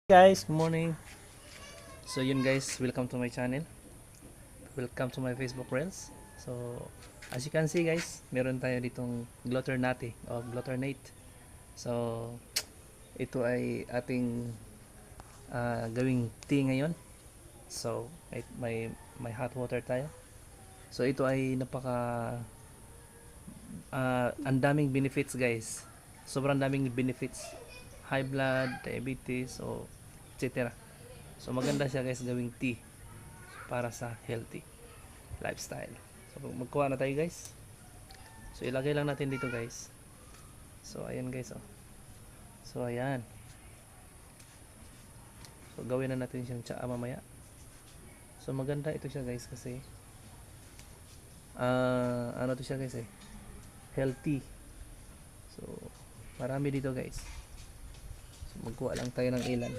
Guys, good morning. So yun guys, welcome to my channel. Welcome to my Facebook Reels. So as you can see guys, meron tayo ditong glutternate o glutternate. So ito ay ating gawing tea ngayon. So may hot water tayo. So ito ay napaka ang daming benefits guys. Sobrang daming benefits. High blood, diabetes, o etc. So maganda siya guys gawing tea para sa healthy lifestyle. So magkuha na tayo guys. So ilagay lang natin dito guys. So ayan guys oh. So ayan. So gawin na natin siyang tsaa mamaya. So maganda ito siya guys kasi ano to siya guys healthy. So marami dito guys. So magkuha lang tayo ng ilan.